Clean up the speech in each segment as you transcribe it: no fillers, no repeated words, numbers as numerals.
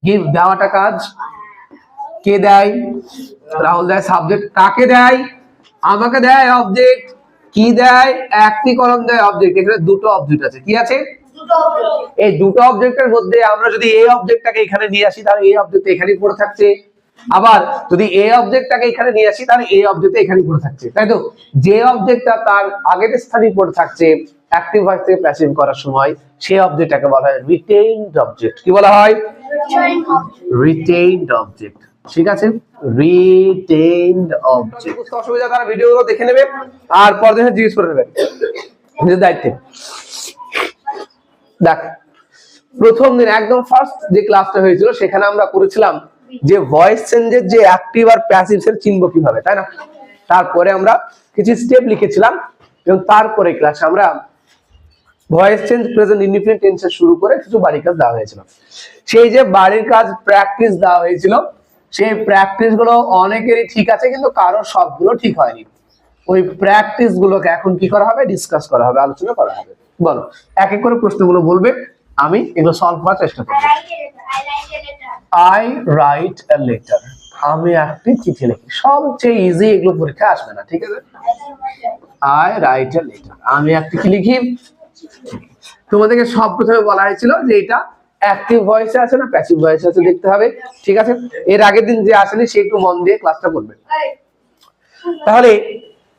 Give দেওয়াটা কাজ, কে দেয়? রাহুল দেয়। সাবজেক্ট কাকে দেয়? আমাকে দেয় অবজেক্ট। কি দেয়? একটি কলম দেয় অবজেক্ট। এখানে দুটো অবজেক্ট আছে। কি আছে? এই দুটো অবজেক্টের মধ্যে আমরা যদি এই অবজেক্টটাকে এখানে নিয়ে আসি তাহলে এই অবজেক্ট এখানেই পড়ে থাকছে, আবার যদি এই অবজেক্টটাকে এখানে নিয়ে আসি তাহলে এই অবজেক্ট এখানেই পড়ে থাকছে, তাই তো? যে অবজেক্টটা তার আগের স্থানেই পড়ে থাকছে অ্যাক্টিভ ভয়েস থেকে প্যাসিভ করার সময় সেই অবজেক্টটাকে বলা হয় রিটেইনড অবজেক্ট। কি বলা হয়? Retained object. ঠিক আছে, রিটেইনড অবজেক্ট। অসুবিধা তারা ভিডিওগুলো দেখে নেবে আর পরে জিজ্ঞেস করে নেবে নিজের দায়িত্বে। দেখ, প্রথম দিন একদম ফার্স্ট যে ক্লাসটা হয়েছিল সেখানে আমরা করেছিলাম যে ভয়েস চেঞ্জের যে অ্যাক্টিভ আর প্যাসিভ সেটা চিনব কিভাবে, তাই না? তারপরে আমরা কিছু স্টেপ লিখেছিলাম এবং তারপরে ক্লাসে আমরা ভয়েস চেঞ্জ প্রেজেন্ট ইনডিফিনিট টেন্সে শুরু করে কিছু বাড়ির কাজ দেওয়া হয়েছিল। সেই যে বাড়ির কাজ প্র্যাকটিস দেওয়া হয়েছিল সেই প্র্যাকটিস গুলো অনেকেরই ঠিক আছে কিন্তু কারোর সবগুলো ঠিক হয়নি। ওই প্র্যাকটিস গুলোকে এখন কি করা হবে? ডিসকাস করা হবে, আলোচনা করা হবে। বলো, এক এক করে প্রশ্নগুলো বলবে, আমি এগুলো সলভ করার চেষ্টা করব। I write a letter. আমি একটি চিঠি লিখি। সবচেয়ে ইজি, এগুলো পরীক্ষা আসবে না, ঠিক আছে? আই রাইট আ লেটার, আমি একটি কি লিখি। তোমাদেরকে সব প্রথমে বলা হয়েছিল যে এটা অ্যাক্টিভ ভয়েসে আছে না প্যাসিভ ভয়েসে আছে দেখতে হবে, ঠিক আছে? এর আগের দিন যে আসেনি সে একটু মন দিয়ে ক্লাসটা করবে। তাহলে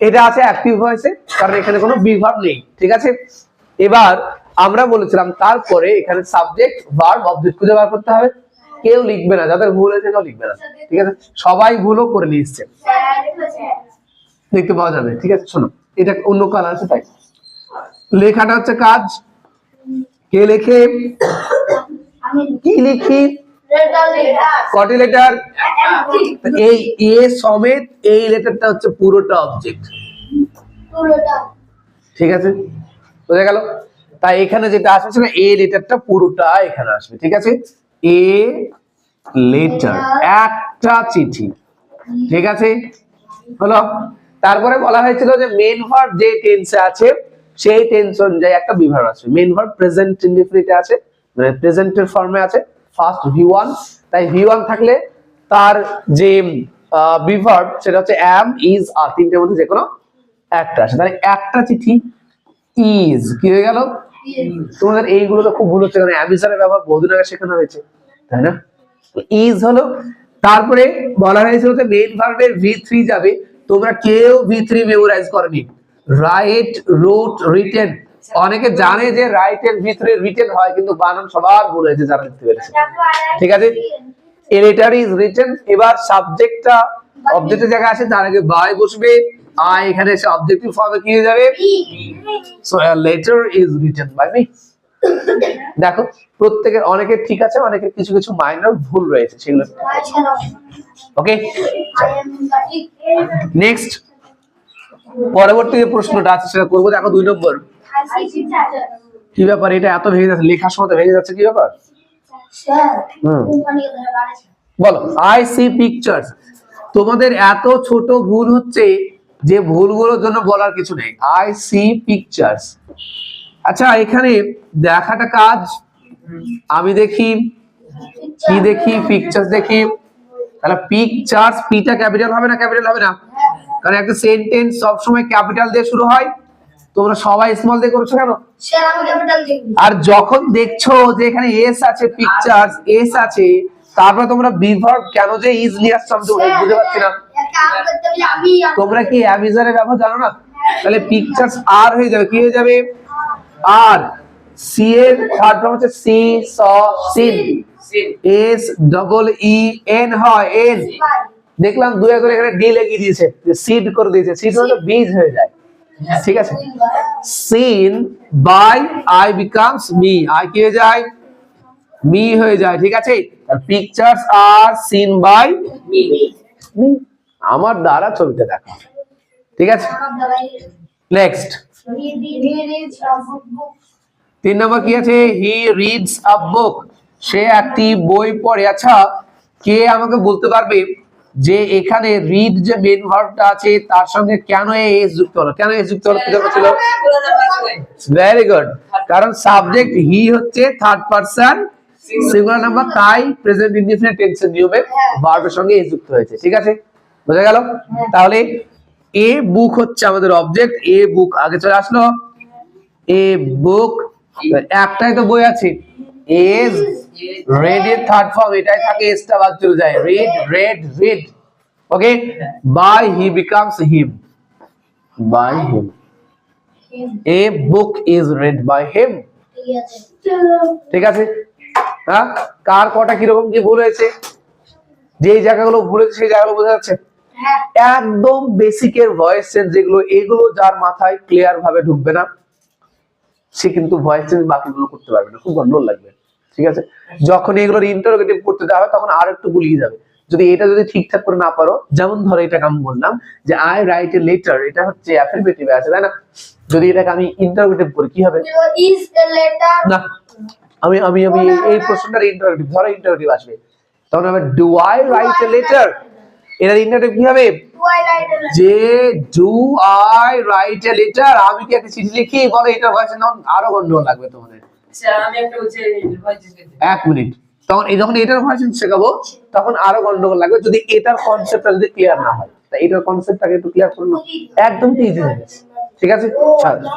এটা আছে অ্যাক্টিভ ভয়েসে কারণ এখানে কোনো বিভাগ নেই, ঠিক আছে? এবার আমরা বলেছিলাম তারপরে এখানে সাবজেক্ট ভার্ব অবজেক্ট খুঁজে বার করতে হবে। কেউ লিখবে না, যাদের ভুল হয়েছে কেউ লিখবে না, ঠিক আছে? সবাই ভুলও করে নিচ্ছে, দেখতে পাওয়া যাবে, ঠিক আছে? শোনো, এটা অন্য কালার আছে তাই লেখাটা হচ্ছে কাজ। কে লেখে? কি লিখি? কটি লেটার? এই এ সমেত এই লেটারটা হচ্ছে পুরোটা অবজেক্ট, ঠিক আছে? বোঝা গেল? তাই এখানে যেটা আসছে না এ লেটারটা পুরোটা এখানে আসবে, ঠিক আছে? এ লেটার, একটা চিঠি, ঠিক আছে? হলো। তারপরে বলা হয়েছিল যে মেইন ভার্ব যে টেন্সে আছে সেই টেন্স অনুযায়ী একটা বিভাগ আছে। মেইন ভার্ব প্রেজেন্ট ইনডিফিনিটে আছে, মানে প্রেজেন্টের ফর্মে আছে, ফার্স্ট V1। তাই V1 থাকলে তার যে বিভার্ব সেটা হচ্ছে am, is, are, তিনটের মধ্যে যে কোনো একটা আসে। তাহলে একটা চিঠি ইজ কি হয়ে গেল? তোমাদের এইগুলো তো খুব ভুল হচ্ছে কারণ am is এর ব্যবহার বহুদিন আগে শেখানো হয়েছে, তাই না? ইজ হলো। তারপরে বলা হয়েছিল যে মেইন ভার্বের V3 যাবে। তোমরা কেউ V3 মেমোরাইজ করনি। Write, wrote, written. অনেকে জানে যে রাইট এর ভিতরে রিটেন হয় কিন্তু বানান সবার ভুল হয়েছে যারা লিখতে পেরেছে, ঠিক আছে? A letter is written. এবার সাবজেক্টটা অবজেক্টের জায়গায় আসে, তার আগে বাই বসবে, আই এখানে এসে অবজেক্টিভ ফর্মে কি হয়ে যাবে? So a letter is written by me। দেখো, প্রত্যেকের অনেকের ঠিক আছে, অনেকের কিছু কিছু মাইনর ভুল রয়েছে, সেগুলো ওকে। নেক্সট পরবর্তী যে প্রশ্নটা আছে সেটা করবো। দেখো 2 নম্বর। কি ব্যাপার, এটা এত ভেঙে যাচ্ছে, লেখার সময় ভেঙে যাচ্ছে, কি ব্যাপার? বলো, আই সি পিকচার্স। তোমাদের এত ছোট ভুল হচ্ছে যে ভুলগুলোর জন্য বলার কিছু নেই। I see pictures. আচ্ছা, এখানে দেখাটা কাজ। আমি দেখি, কি দেখি? পিকচার্স দেখি। তাহলে পিকচার্স, পিটা ক্যাপিটাল হবে না ক্যাপিটাল হবে না? কারণ একটা সেন্টেন্স সব সময় ক্যাপিটাল দিয়ে শুরু হয়। তোমরা সবাই স্মল দিয়ে করছো কেন? আর যখন দেখছো যে এখানে এস আছে, পিকচার্স এস আছে, তারপরে তোমরা বিভার্ব কেন যে ইজ নিয়ে আসছো আমি তো বুঝতে পারছি না। তোমরা কি অ্যামিজারের ব্যবহার জানো না? তাহলে পিকচার্স আর হয়ে যাবে, কি হয়ে যাবে? আর সি এর থার্ড ফর্ম হচ্ছে see, saw, seen. S double E N হয়, এন। দেখলাম দুই করে এখানে ডি লাগিয়ে দিয়েছে, যে সিড করে দিয়েছে। সিড হলো বীজ হয়ে যায়, ঠিক আছে? Seen by I becomes me. I কি হয়ে যায়? মি হয়ে যায়, ঠিক আছে? পিকচার্স আর সিন বাই মি। আমার দ্বারা ছবিটা দেখা, ঠিক আছে? নেক্সট 3 নম্বর কি আছে? হি রিডস আ বুক। সে একটি বই পড়ে। আচ্ছা, কে আমাকে বলতে পারবে যে এখানে রিড যে মেইন ভার্বটা আছে তার সঙ্গে কেন এস যুক্ত হলো? কেন এস যুক্ত হলো? কি দরকার ছিল? Very good. কারণ সাবজেক্ট হি হচ্ছে থার্ড পারসন সিঙ্গুলার নাম্বার, তাই প্রেজেন্ট ইনডিফিনিট টেন্সের নিয়মে ভার্বের সঙ্গে এ যুক্ত হয়েছে। ঠিক আছে, বোঝা গেল? তাহলে এ বুক হচ্ছে আমাদের অবজেক্ট, এ বুক আগে চলে আসলো, এ বুক একটাই তো বই আছে, ইজ রেড এর থার্ড ফর্ম এটাই থাকে, এসটা বাদ চলে যায়, read read read. Okay, by he becomes him, by him, a book is read by him. ঠিক আছে, হ্যাঁ, কার কটা কিরকম কি ভুল হয়েছে, যে জায়গাগুলো ভুল হয়েছে সেই জায়গাগুলো বোঝা যাচ্ছে। একদম বেসিকের ভয়েস চেঞ্জ যেগুলো, এগুলো যার মাথায় ক্লিয়ার ভাবে ঢুকবে না সে কিন্তু ভয়েস চেঞ্জ বাকিগুলো করতে পারবে না, খুব গন্ডগোল লাগবে। ঠিক আছে, যখন এগুলোর ইন্টারোগেটিভ করতে যাওয়া হয় তখন আর একটু গুলিয়ে যাবে। যদি এটা যদি ঠিকঠাক করে না পারো, যেমন ধরো এটাকে আমি বললাম যে আই রাইট এ লেটার, এটা হচ্ছে অ্যাফারমেটিভে আছে তাই না, যদি এটাকে আমি ইন্টারোগেটিভ করি কি হবে, ইজ এ লেটার না আমি আমি আমি এই প্রশ্নটার ইন্টারোগেটিভ, ধরো ইন্টারোগেটিভ আসবে, তখন আমি do I write a letter, এর ইন্টারোগেটিভ কি হবে, যে do I write a letter, আমি কি একটা চিঠি লিখি, বলো এটা ভয়েস নাও, আরো গন্ডগোল লাগবে তোমাদের। আচ্ছা আমি একটা হচ্ছে ভয়েস এক মিনিট, তখন এই যখন এটার ভয়েস শেখাবো তখন আরো গন্ডগোল লাগবে যদি এটার কনসেপ্টটা যদি ক্লিয়ার না হয়। তাই এটার কনসেপ্টটাকে একটু ক্লিয়ার করুন, একদম ইজি জিনিস। ঠিক আছে,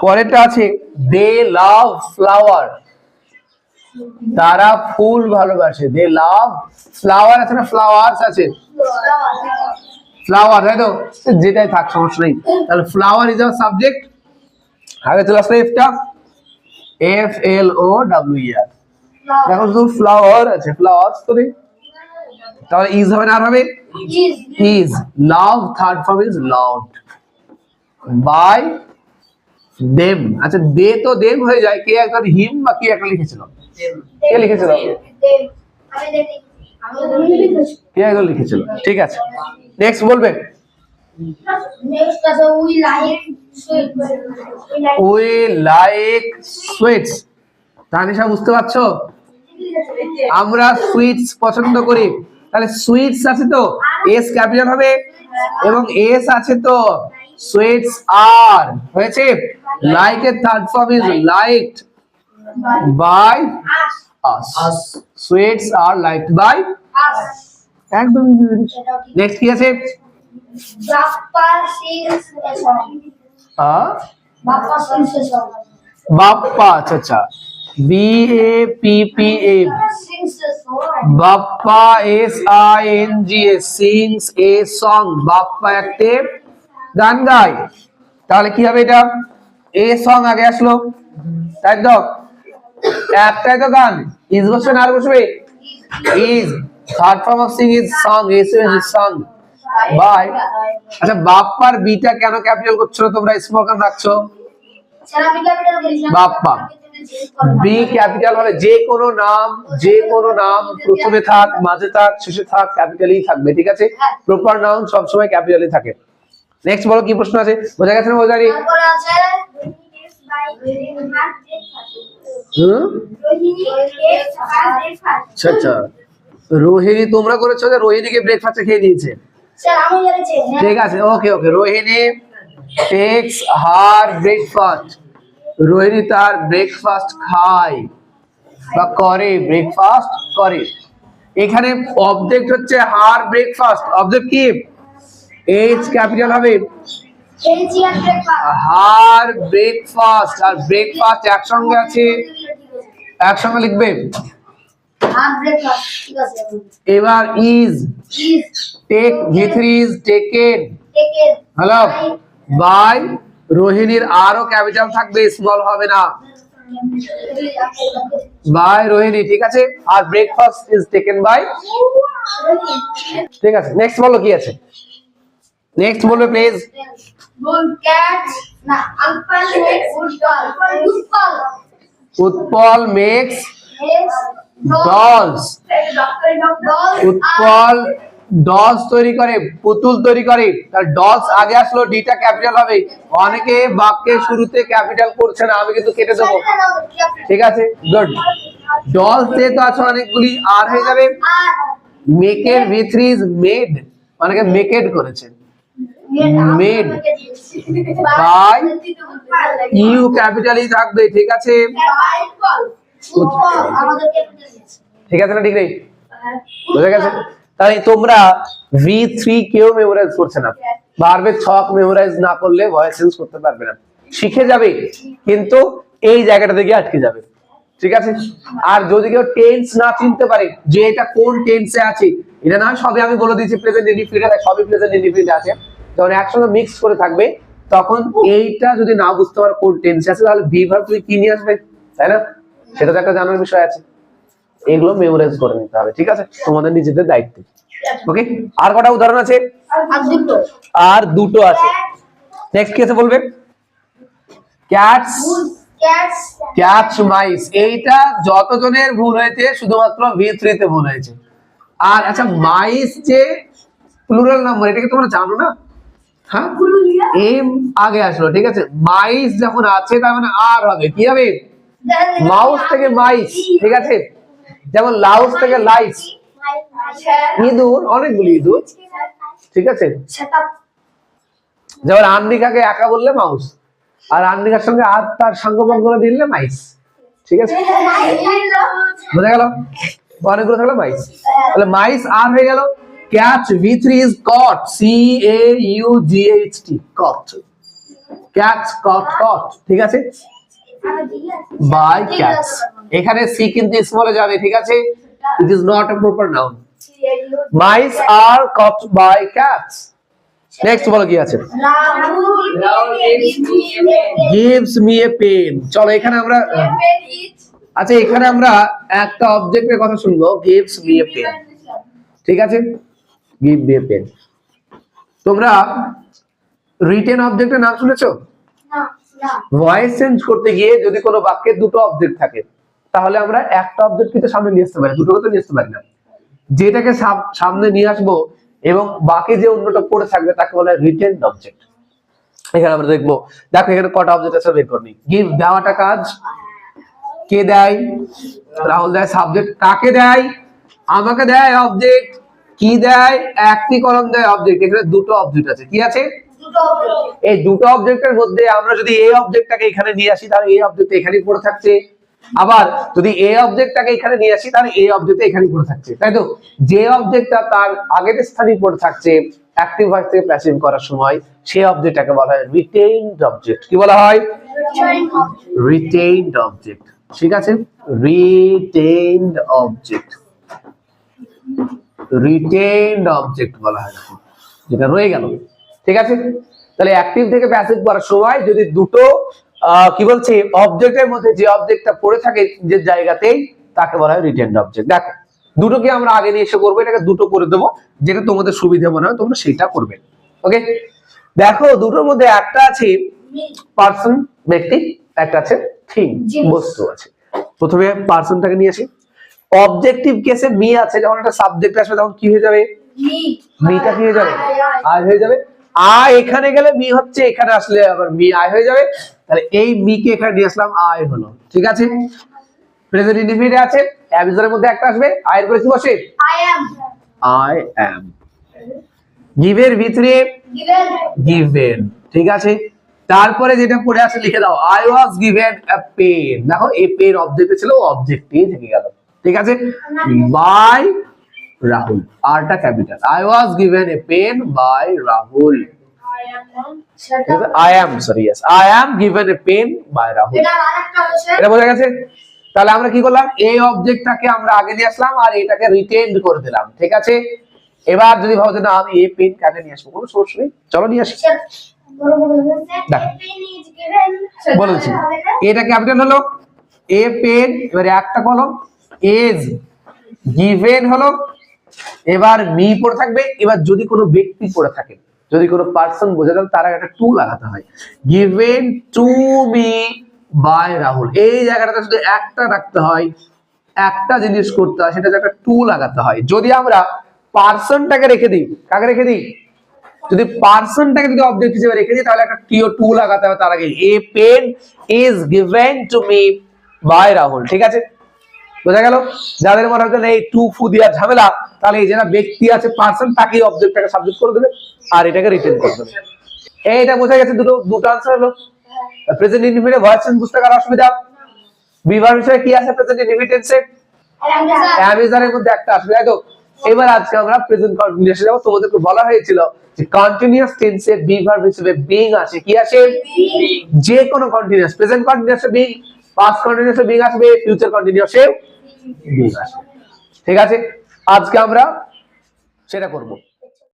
পরেরটা আছে দে লাভ ফ্লাওয়ার, তারা ফুল ভালোবাসে, দে লাভ ফ্লাওয়ার আছে না, ফ্লাওয়ার্স আছে, ফ্লাওয়ার তাই তো, যেটাই থাক সমস্যা নেই। তাহলে ফ্লাওয়ার ইজ আওয়ার সাবজেক্ট, আগে চলে আসলে এফটা, এফ এল ও ডব্লিউ ই আর, দেখো শুধু ফ্লাওয়ার আছে, ফ্লাওয়ার্স তো নেই, তাহলে ইজ হবে না, আর হবে is, love third form is loved by them. আচ্ছা দে তো দেম হয়ে যায়, কে একটা হিম বা কি একটা লিখেছিল, কে লিখেছিল, কে একজন লিখেছিল। ঠিক আছে, নেক্সট বলবে, নেক্সট আছে we like sweet, we like sweets, Tanisha বুঝতে পারছো, আমরা সুইটস পছন্দ করি, তাহলে সুইটস আছে তো এস ক্যাপিটাল হবে এবং এস আছে তো সুইটস আর হয়েছে, লাইক এর third form is liked by us, sweets আর লাইকড বাই আস, একদম নেক্সট কি আছে, Bappa sings a song, Bappa sings a song, Bappa, আচ্ছা আচ্ছা, B A P P A, sings a song, Bappa S I N G S, sings a song, Bappa একটা গান গায়, তাহলে কি হবে এটা, এ সং আগে আসলো তাই তো, একটাই তো গান, ইজ বসবে না আর বসবে, is third form of sing is sung, s is sung by. আচ্ছা বাপ্পার বিটা কেন ক্যাপিটাল করছো তোমরা, স্মল কেন রাখছো, স্যার আমি ক্যাপিটাল বলেছি, বাপ্পা বি ক্যাপিটাল হলে যে কোনো নাম, যে কোনো নাম প্রথমে থাক মাঝে থাক শেষে থাক ক্যাপিটালই থাকবে। ঠিক আছে, প্রপার নাউন সব সময় ক্যাপিটালই থাকে। নেক্সট বলো কি প্রশ্ন আছে, বোঝা গেছে না বোঝা নি, তারপরে আছে আচ্ছা আচ্ছা, রোহিণী তোমরা করেছো, যে রোহিণীকে ব্রেকফাস্টে খেয়ে দিয়েছে, স্যার আমি বলেছি ঠিক আছে okay okay, Rohini takes her breakfast, Rohini তার ব্রেকফাস্ট খায় বা করে, ব্রেকফাস্ট করে, এখানে অবজেক্ট হচ্ছে হার ব্রেকফাস্ট, অবজেক্ট কি এইচ ক্যাপিটাল হবে, এলজি আর ব্রেকফাস্ট, হার ব্রেকফাস্ট, আর ব্রেকফাস্ট একসঙ্গে আছে, একসঙ্গে লিখবে, আর ব্রেকফাস্ট ঠিক আছে, এবার is, is take V three is taken, taken, hello bye, রোহিণীর আরো ক্যাপিটাল থাকবে, স্মল হবে না, বাই রোহিণী, ঠিক আছে, আর ব্রেকফাস্ট ইজ টেকেন বাই, ঠিক আছে। নেক্সট বলো কি আছে, নেক্সট বলবে প্লিজ, বুল ক্যাট না আলফাল উৎপল, উৎপল উৎপল মেক্স নেক্স ডলস, উৎপল ডলস তৈরি করে, পুতুল তৈরি করে, তার ডলস আগে আসলো, ডিটা ক্যাপিটাল হবে, অনেকে বাক্যের শুরুতে ক্যাপিটাল করছে না, আমি কিন্তু কেটে দেবো, ঠিক আছে গুড, ডলস তে তো আছে অনেকগুলি, আর হয়ে যাবে, মেকের ভিথরি ইজ মেড, অনেকে মেকেড করেছে, মেড বাই, ইউ ক্যাপিটালই থাকবে, ঠিক আছে, উৎপল আমাদের ক্যাপিটাল ঠিক আছে না? ঠিক নেই? বুঝে গেছে? তাই তোমরা V3 কেউ মেমোরাইজ করছে না, ভার্বের ছক মেমোরাইজ না করলে ভয়েস চেঞ্জ করতে পারবে না। শিখে যাবে কিন্তু এই জায়গাটা গিয়ে আটকে যাবে, ঠিক আছে? আর যদি কেউ টেন্স না চিনতে পারে যে এটা কোন টেন্সে আছে, এটা না সবই আমি বলে দিয়েছি প্রেজেন্ট ইনডিফিনিট, সবই প্রেজেন্ট ইনডিফিনিট আছে, যখন একসঙ্গে মিক্স করে থাকবে তখন এইটা যদি না বুঝতে পারো কোন টেন্সে আছে, তাহলে ভি ভার্ব তুমি কি নিয়ে আসবে, তাই না? সেটা তো একটা জানার বিষয় আছে। এগুলো মেমোরাইজ করে নিতে হবে, ঠিক আছে? তোমাদের নিজেদের দায়িত্ব। ওকে, আর কটা উদাহরণ আছে? আর দুটো আছে। নেক্সট কি আছে বলবে? Cats, catch mice. এইটা যতজনের ভুল হয়েছে শুধুমাত্র V3 তে ভুল হয়েছে। আর আচ্ছা, মাইস যে প্লুরাল নাম্বার, এটা কি তোমরা জানো না? হ্যাঁ, এম আগে আসলো, ঠিক আছে? মাইস যখন আছে তার মানে আর হবে কি হবে? মাউস থেকে মাইস, ঠিক আছে? যেমন লাউস থেকে লাইস, ইঁদুর, অনেকগুলি ইঁদুর, ঠিক আছে? যেমন আন্দিকাকে একা বললে মাউস, আর আন্দিকার সঙ্গে আর তার সঙ্গপন করে দিলে মাইস, ঠিক আছে? বোঝা গেল? অনেকগুলো থাকলে মাইস, তাহলে মাইস আর হয়ে গেল। Catch V3 is caught, CAUGHT, caught, catch, caught, caught, ঠিক আছে? By cats. এখানে সি কিন্তু স্মলে যাবে, ঠিক আছে? It is not a proper noun. Mice are caught by cats. Next বলো কি আছে? Gives me a pen. চলো এখানে আমরা, আচ্ছা এখানে আমরা একটা অবজেক্টের কথা শুনবো, গিভস মি এ পেন, ঠিক আছে? Give me a pen. তোমরা রিটেন অবজেক্টের নাম শুনেছো? ভয়েস চেঞ্জ করতে গিয়ে যদি কোনো বাক্যে দুটো অবজেক্ট থাকে, তাহলে আমরা একটা অবজেক্ট কিন্তু সামনে নিয়ে আসতে পারি, দুটোকে তো নিয়ে আসতে পারি না। যেটাকে সামনে নিয়ে আসবো এবং বাকি যে অন্যটা পড়ে থাকবে তাকে বলা হয় রিটেন অবজেক্ট। এখানে আমরা দেখবো, দেখো এখানে কটা অবজেক্ট আছে বের করে নিই। গিভ, দেওয়াটা কাজ, কে দেয়? রাহুল দেয়। সাবজেক্ট, কাকে দেয়? আমাকে দেয় অবজেক্ট। কি দেয়? একটি কলম দেয় অবজেক্ট। এখানে দুটো অবজেক্ট আছে, কি আছে? এই দুটো অবজেক্টের মধ্যে আমরা যদি এই অবজেক্টটাকে এখানে নিয়ে আসি তাহলে এই অবজেক্ট এখানেই পড়ে থাকছে, আবার যদি এই অবজেক্টটাকে এখানে নিয়ে আসি তাহলে এই অবজেক্ট এখানেই পড়ে থাকছে, তাই তো? যে অবজেক্টটা তার আগের স্থানেই পড়ে থাকছে অ্যাক্টিভ ভয়েস থেকে প্যাসিভ করার সময়, সেই অবজেক্টটাকে বলা হয় রিটেইনড অবজেক্ট। কি বলা হয়? রিটেইনড অবজেক্ট, ঠিক আছে? রিটেইনড অবজেক্ট, রিটেইনড অবজেক্ট বলা হয়, যেটা রয়ে গেল, ঠিক আছে? তাহলে অ্যাক্টিভ থেকে প্যাসিভ করার সময় যদি দুটো কি বলছে অবজেক্টের মধ্যে যে অবজেক্টটা পড়ে থাকে যে জায়গাতেই, তাকে বলা হয় রিটেইনড অবজেক্ট। দেখো দুটোকে আমরা আগে নিয়ে এসে করবো, এটাকে দুটো করে দেবো, যেটা তোমাদের সুবিধা মনে হয় তোমরা সেটা করবে। ওকে, দেখো দুটোর মধ্যে একটা আছে পার্সন, ব্যক্তি, একটা আছে থিং, বস্তু আছে। প্রথমে পার্সনটাকে নিয়ে আসি। অবজেক্টিভ কেসে মি আছে, যখন একটা সাবজেক্ট আসবে তখন কি হয়ে যাবে? মিটা কি হয়ে যাবে? আই হয়ে যাবে। আই এখানে গেলে মি হচ্ছে, এখানে আসলে আবার মি আই হয়ে যাবে। তাহলে এই মি কে এখানে নিয়ে আসলাম, আই হলো, ঠিক আছে? প্রেজেন্ট ইনডিফিনিট আছে, অ্যাম ইজ এর মধ্যে একটা আসবে, আই এর পরে কি বসে? I am. গিভের ভিতরে গিভেন, ঠিক আছে? তারপরে যেটা পড়ে আছে লিখে দাও, I was given a pen. দেখো এই পেন অবজেক্টে ছিল, অবজেক্টই থেকে গেল, ঠিক আছে? বাই রাহুল, আরটা capital. I was given a pen by Rahul. I am, sorry, yes, I am given a pen by Rahul. এটা বোঝা গেছে? তাহলে আমরা কি করলাম? এই অবজেক্টটাকে আমরা আগে নিয়ে আসলাম আর এটাকে রিটেইনড করে দিলাম, ঠিক আছে? এবার যদি ভাবো যে না আমি এই পেন কাকে নিয়ে আসবো, কোনো সমস্যা নেই, চলো নিয়ে আসি। বলেছি এটা ক্যাপিটাল হলো, এ পেন, এবারে একটা কলম, এজ গিভেন হলো, এবার মি পড়ে থাকবে। এবার যদি কোনো ব্যক্তি পড়ে থাকে, যদি কোনো পার্সন বোঝা যায়, তার আগে একটা টু লাগাতে হয়। Given to me by Rahul, এই জায়গাটাতে শুধু একটা রাখতে হয়, একটা জিনিস করতে হয়, সেটা একটা টু লাগাতে হয়। যদি আমরা পার্সনটাকে রেখে দিই, কাকে রেখে দিই? যদি পার্সনটাকে যদি অবজেক্ট হিসেবে রেখে দিই তাহলে একটা টিও টু লাগাতে হবে তার আগে। A pen is given to me by Rahul, ঠিক আছে? বোঝা গেল? যাদের মনে হচ্ছে এই টু ফু দিয়া ঝামেলা, তাহলে এই যারা ব্যক্তি আছে পার্সন, তাকে অবজেক্টটাকে সাবজেক্ট করে দেবে আর এটাকে রিটেন করে দেবে। এইটা বোঝা গেছে? দুটো আনসার হলো। প্রেজেন্ট ইনডিফিনিট ভয়েস চেঞ্জ বুঝতে কার অসুবিধা? বিভার বিষয়ে কি আছে প্রেজেন্ট ইনডিফিনিট টেন্সে? অ্যামেজনের মধ্যে একটা আসবে, তাই তো? এবার আজকে আমরা প্রেজেন্ট কন্টিনিউয়াসে যাব। তোমাদেরকে বলা হয়েছিল যে কন্টিনিউয়াস টেন্সে বি ভার্ব হিসেবে বিং আছে, কি আছে? যে কোনো কন্টিনিউয়াস, প্রেজেন্ট কন্টিনিউয়াসে বিং, পাস্ট কন্টিনিউয়াসে বিং আসবে, ফিউচার কন্টিনিউয়াসে বিং আসবে। ঠিক আছে, আজকে আমরা সেটা করব।